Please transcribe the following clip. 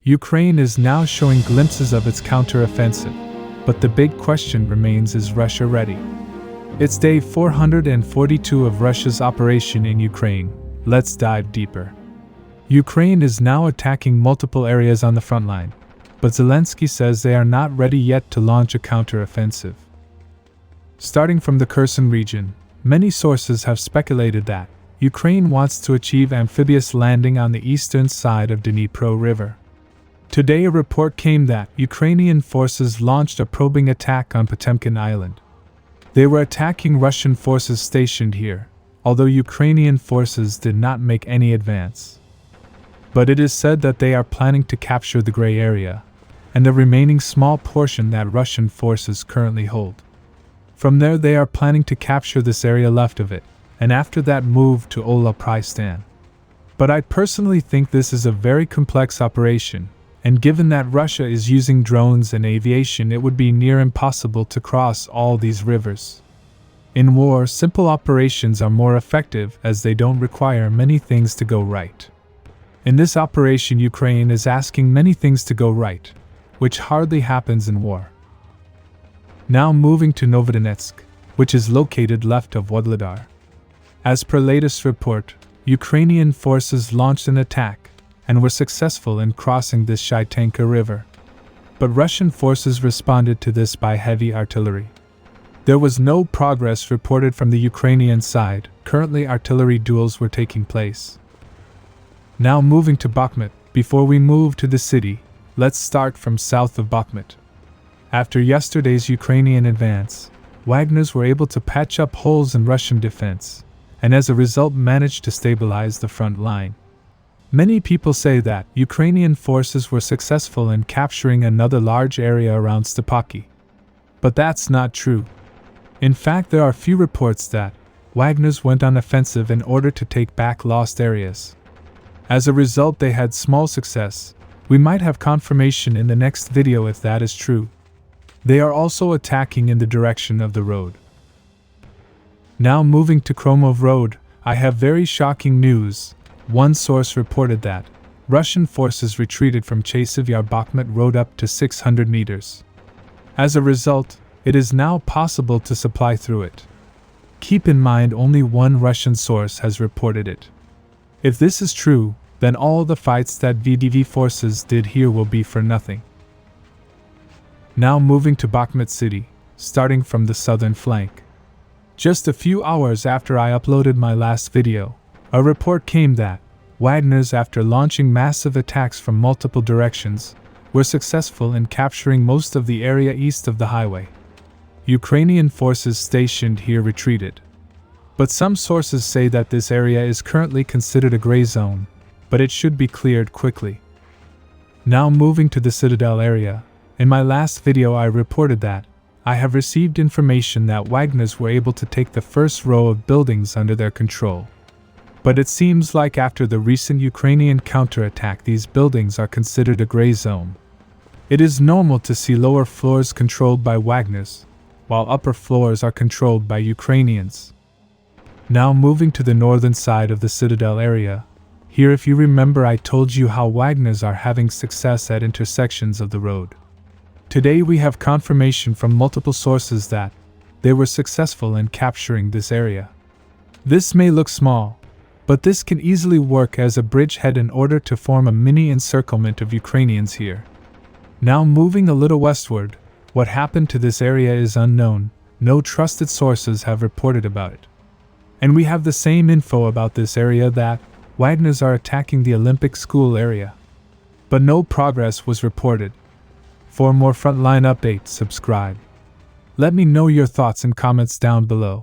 Ukraine is now showing glimpses of its counter-offensive, but the big question remains: is Russia ready? It's day 442 of Russia's operation in Ukraine. Let's dive deeper. Ukraine is now attacking multiple areas on the front line, but Zelensky says they are not ready yet to launch a counter-offensive. Starting from the Kherson region, many sources have speculated that Ukraine wants to achieve amphibious landing on the eastern side of Dnipro River. Today a report came that Ukrainian forces launched a probing attack on Potemkin Island. They were attacking Russian forces stationed here, although Ukrainian forces did not make any advance. But it is said that they are planning to capture the gray area, and the remaining small portion that Russian forces currently hold. From there they are planning to capture this area left of it, and after that move to Zaporizhzhia. But I personally think this is a very complex operation, and given that Russia is using drones and aviation, it would be near impossible to cross all these rivers. In war, simple operations are more effective as they don't require many things to go right. In this operation, Ukraine is asking many things to go right, which hardly happens in war. Now moving to Novotnetsk, which is located left of Wagner. As per latest report, Ukrainian forces launched an attack and were successful in crossing this Shaitanka River. But Russian forces responded to this by heavy artillery. There was no progress reported from the Ukrainian side. Currently artillery duels were taking place. Now moving to Bakhmut. Before we move to the city, let's start from south of Bakhmut. After yesterday's Ukrainian advance, Wagners were able to patch up holes in Russian defense, and as a result managed to stabilize the front line. Many people say that Ukrainian forces were successful in capturing another large area around Stepaky. But that's not true. In fact, there are few reports that Wagners went on offensive in order to take back lost areas. As a result, they had small success. We might have confirmation in the next video if that is true. They are also attacking in the direction of the road. Now moving to Khromove Road, I have very shocking news. One source reported that Russian forces retreated from Chasiv Bakhmut Road up to 600 meters. As a result, it is now possible to supply through it. Keep in mind only one Russian source has reported it. If this is true, then all the fights that VDV forces did here will be for nothing. Now moving to Bakhmut city, starting from the southern flank. Just a few hours after I uploaded my last video, a report came that Wagners, after launching massive attacks from multiple directions, were successful in capturing most of the area east of the highway. Ukrainian forces stationed here retreated. But some sources say that this area is currently considered a gray zone, but it should be cleared quickly. Now moving to the Citadel Area, in my last video I reported that I have received information that Wagners were able to take the first row of buildings under their control. But it seems like after the recent Ukrainian counterattack, these buildings are considered a gray zone. It is normal to see lower floors controlled by Wagners, while upper floors are controlled by Ukrainians. Now moving to the northern side of the Citadel Area. Here, if you remember, I told you how Wagners are having success at intersections of the road. Today we have confirmation from multiple sources that they were successful in capturing this area. This may look small, but this can easily work as a bridgehead in order to form a mini encirclement of Ukrainians here. Now moving a little westward, what happened to this area is unknown. No trusted sources have reported about it. And we have the same info about this area that Wagners are attacking the Olympic School area. But no progress was reported. For more frontline updates, subscribe. Let me know your thoughts in comments down below.